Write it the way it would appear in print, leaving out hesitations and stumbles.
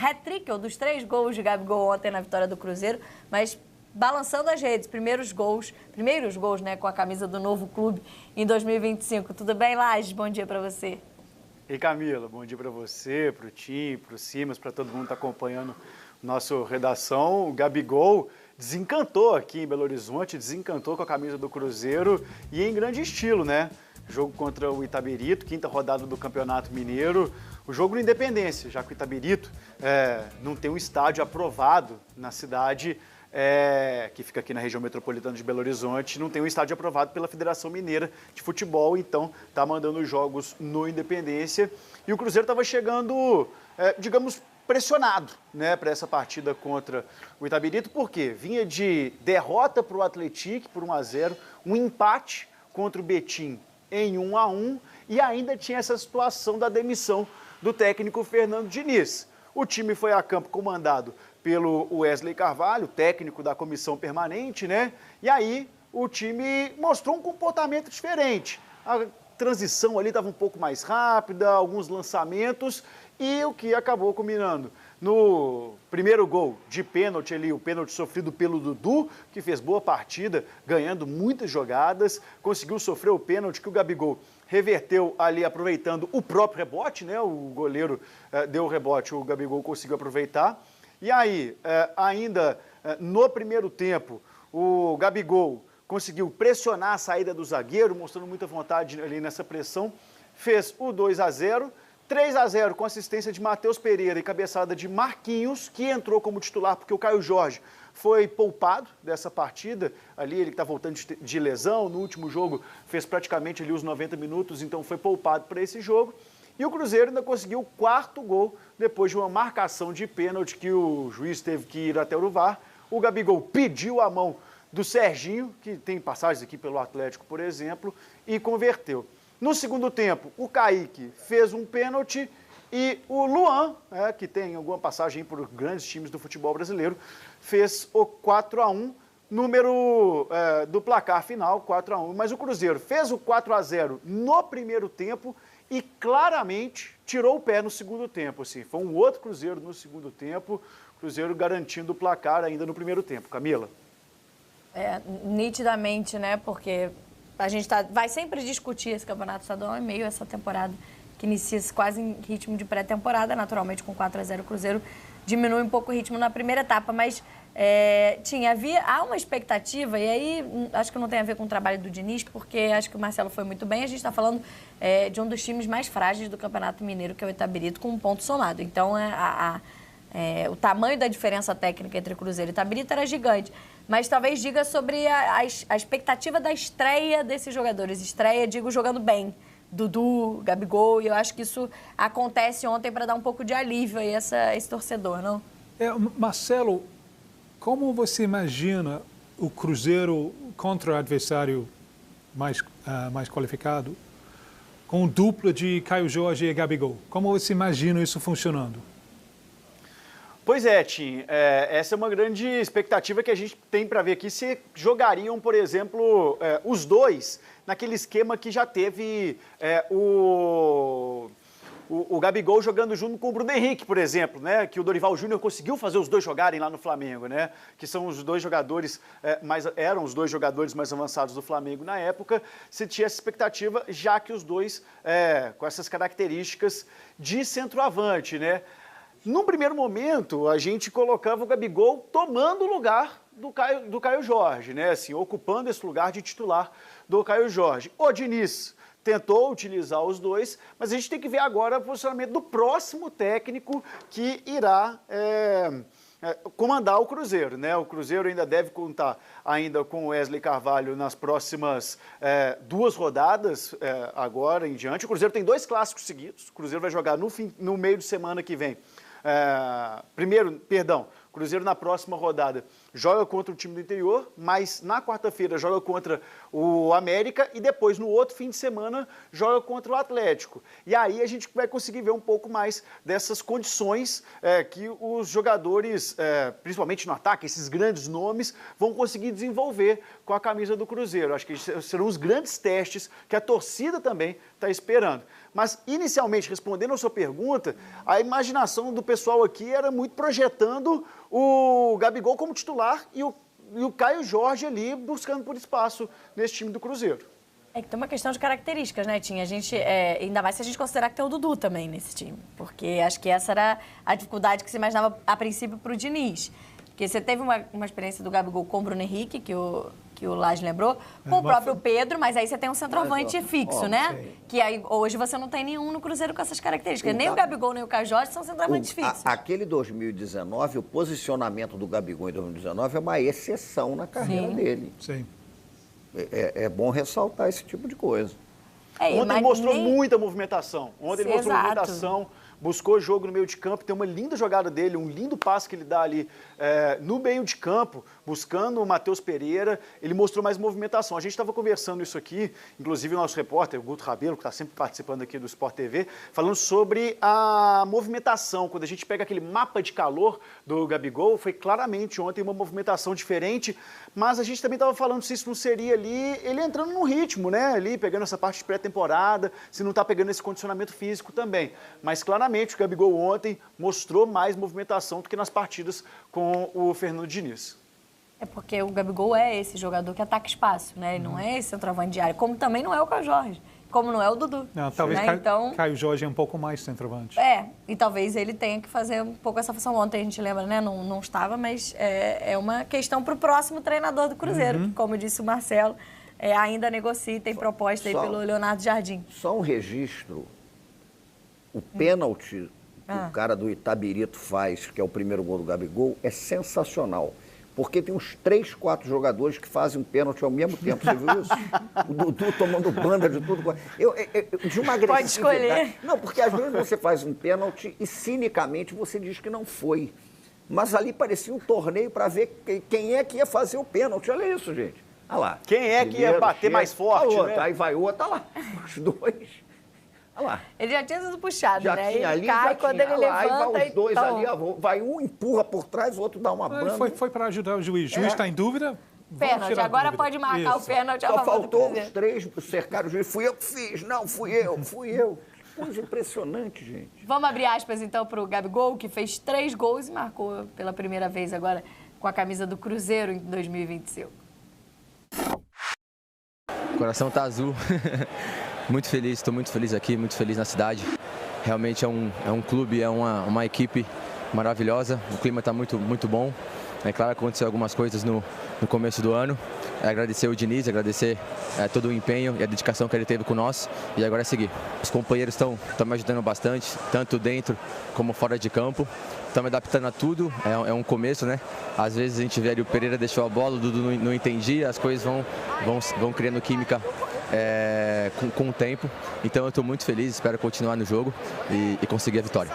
hat-trick, ou dos 3 gols de Gabigol ontem na vitória do Cruzeiro, mas balançando as redes, primeiros gols, né, com a camisa do novo clube em 2025. Tudo bem, Lages? Bom dia para você. E Camila, bom dia para você, para o Tim, para o Simas, para todo mundo que está acompanhando nossa redação. O Gabigol desencantou aqui em Belo Horizonte, desencantou com a camisa do Cruzeiro e em grande estilo, né? Jogo contra o Itabirito, 5ª rodada do Campeonato Mineiro. O jogo no Independência, já que o Itabirito não tem um estádio aprovado na cidade, que fica aqui na região metropolitana de Belo Horizonte, não tem um estádio aprovado pela Federação Mineira de Futebol, então está mandando os jogos no Independência. E o Cruzeiro estava chegando, digamos, pressionado, né, para essa partida contra o Itabirito, porque vinha de derrota para o Atlético por 1-0, um empate contra o Betim em 1-1 e ainda tinha essa situação da demissão do técnico Fernando Diniz. O time foi a campo comandado pelo Wesley Carvalho, técnico da comissão permanente, né? E aí o time mostrou um comportamento diferente. A transição ali estava um pouco mais rápida, alguns lançamentos e o que acabou culminando no primeiro gol de pênalti ali, o pênalti sofrido pelo Dudu, que fez boa partida, ganhando muitas jogadas, conseguiu sofrer o pênalti que o Gabigol reverteu ali aproveitando o próprio rebote, né? O goleiro deu o rebote, o Gabigol conseguiu aproveitar. E aí, ainda no primeiro tempo, o Gabigol conseguiu pressionar a saída do zagueiro, mostrando muita vontade ali nessa pressão, fez o 2-0, 3-0 com assistência de Matheus Pereira e cabeçada de Marquinhos, que entrou como titular porque o Caio Jorge foi poupado dessa partida. Ali ele está voltando de lesão, no último jogo fez praticamente ali os 90 minutos, então foi poupado para esse jogo. E o Cruzeiro ainda conseguiu o 4º gol depois de uma marcação de pênalti que o juiz teve que ir até o VAR. O Gabigol pediu a mão do Serginho, que tem passagens aqui pelo Atlético, por exemplo, e converteu. No segundo tempo, o Kaique fez um pênalti e o Luan, que tem alguma passagem por grandes times do futebol brasileiro, fez o 4-1, número do placar final, 4-1. Mas o Cruzeiro fez o 4-0 no primeiro tempo e claramente tirou o pé no segundo tempo. Assim. Foi um outro Cruzeiro no segundo tempo, Cruzeiro garantindo o placar ainda no primeiro tempo. Camila? Nitidamente, né? Porque a gente vai sempre discutir esse campeonato estadual em meio a essa temporada que inicia quase em ritmo de pré-temporada, naturalmente com 4-0 o Cruzeiro diminui um pouco o ritmo na primeira etapa, mas há uma expectativa, e aí acho que não tem a ver com o trabalho do Diniz, porque acho que o Marcelo foi muito bem, a gente está falando de um dos times mais frágeis do Campeonato Mineiro, que é o Itabirito, com um ponto somado. Então, o tamanho da diferença técnica entre Cruzeiro e Itabirito era gigante. Mas talvez diga sobre a expectativa da estreia desses jogadores. Estreia, digo, jogando bem. Dudu, Gabigol, e eu acho que isso acontece ontem para dar um pouco de alívio aí a esse torcedor, não? Marcelo, como você imagina o Cruzeiro contra o adversário mais qualificado com dupla de Caio Jorge e Gabigol? Como você imagina isso funcionando? Pois é, Tim, essa é uma grande expectativa que a gente tem para ver aqui se jogariam, por exemplo, os dois naquele esquema que já teve o Gabigol jogando junto com o Bruno Henrique, por exemplo, né? Que o Dorival Júnior conseguiu fazer os dois jogarem lá no Flamengo, né? Que são os dois jogadores, eram os dois jogadores mais avançados do Flamengo na época. Se tinha essa expectativa, já que os dois com essas características de centroavante, né? Num primeiro momento, a gente colocava o Gabigol tomando o lugar do Caio Jorge, né? Assim, ocupando esse lugar de titular do Caio Jorge. O Diniz tentou utilizar os dois, mas a gente tem que ver agora o posicionamento do próximo técnico que irá comandar o Cruzeiro, né? O Cruzeiro ainda deve contar ainda com o Wesley Carvalho nas próximas 2 rodadas, agora em diante. O Cruzeiro tem 2 clássicos seguidos. O Cruzeiro vai jogar no meio de semana que vem. O Cruzeiro na próxima rodada joga contra o time do interior, mas na quarta-feira joga contra o América e depois no outro fim de semana joga contra o Atlético. E aí a gente vai conseguir ver um pouco mais dessas condições que os jogadores, principalmente no ataque, esses grandes nomes, vão conseguir desenvolver com a camisa do Cruzeiro. Acho que serão os grandes testes que a torcida também está esperando. Mas, inicialmente, respondendo a sua pergunta, a imaginação do pessoal aqui era muito projetando o Gabigol como titular e o Caio Jorge ali buscando por espaço nesse time do Cruzeiro. É que tem uma questão de características, né, Tim? A gente, ainda mais se a gente considerar que tem o Dudu também nesse time. Porque acho que essa era a dificuldade que se imaginava a princípio para o Diniz. Porque você teve uma experiência do Gabigol com o Bruno Henrique, que o Lage lembrou, com o próprio Pedro, mas aí você tem um centroavante fixo, né? Sim. Que aí hoje você não tem nenhum no Cruzeiro com essas características. Nem o Gabigol, nem o Caio Jorge são centroavantes fixos. Aquele 2019, o posicionamento do Gabigol em 2019 é uma exceção na carreira dele. Sim. É bom ressaltar esse tipo de coisa. Ontem mostrou muita movimentação. Ontem ele mostrou movimentação, buscou jogo no meio de campo, tem uma linda jogada dele, um lindo passe que ele dá ali no meio de campo, buscando o Matheus Pereira. Ele mostrou mais movimentação. A gente estava conversando isso aqui, inclusive o nosso repórter, o Guto Rabelo, que está sempre participando aqui do Sport TV, falando sobre a movimentação. Quando a gente pega aquele mapa de calor do Gabigol, foi claramente ontem uma movimentação diferente, mas a gente também estava falando se isso não seria ali, ele entrando num ritmo, né? Ali, pegando essa parte de pré-temporada, se não está pegando esse condicionamento físico também. Mas claramente o Gabigol ontem mostrou mais movimentação do que nas partidas com o Fernando Diniz. É porque o Gabigol é esse jogador que ataca espaço, né? Ele não é esse centroavante de área, como também não é o Caio Jorge, como não é o Dudu. Não, talvez né? Então, Caio Jorge é um pouco mais centroavante. E talvez ele tenha que fazer um pouco essa função. Ontem a gente lembra, né? Não estava, mas é uma questão para o próximo treinador do Cruzeiro, que, como disse o Marcelo, ainda negocia, tem proposta aí pelo Leonardo Jardim. Só um registro, o pênalti que o cara do Itabirito faz, que é o primeiro gol do Gabigol, é sensacional. Porque tem uns 3, 4 jogadores que fazem um pênalti ao mesmo tempo. Você viu isso? O Dudu tomando banda de tudo. De uma agressividade. Pode escolher. Não, porque às vezes você faz um pênalti e cinicamente você diz que não foi. Mas ali parecia um torneio para ver quem é que ia fazer o pênalti. Olha isso, gente. Olha lá. Quem é que ia bater mais forte, né? Aí vai outro, olha lá. Os dois. Olha lá. Ele já tinha sido puxado, já né? Tinha, ele cai quando ele levanta. Aí vai os dois então... ali, vai um empurra por trás, o outro dá uma banda. Foi para ajudar o juiz. O juiz está em dúvida? Pênalti, agora pode marcar o pênalti a favor do Só faltou Cruzeiro. os 3 cercar o juiz. Fui eu que fiz. Não, fui eu. Coisa impressionante, gente. Vamos abrir aspas, então, para o Gabigol, que fez 3 gols e marcou pela primeira vez agora com a camisa do Cruzeiro em 2025. O coração tá azul. Muito feliz, estou muito feliz aqui, muito feliz na cidade. Realmente é um clube, é uma equipe maravilhosa, o clima está muito bom. É claro que aconteceu algumas coisas no começo do ano. Agradecer o Diniz, agradecer todo o empenho e a dedicação que ele teve com nós e agora é seguir. Os companheiros estão me ajudando bastante, tanto dentro como fora de campo. Estão me adaptando a tudo, é um começo, né? Às vezes a gente vê ali o Pereira deixou a bola, o Dudu não entendia, as coisas vão criando química com o tempo. Então eu estou muito feliz, espero continuar no jogo e conseguir a vitória.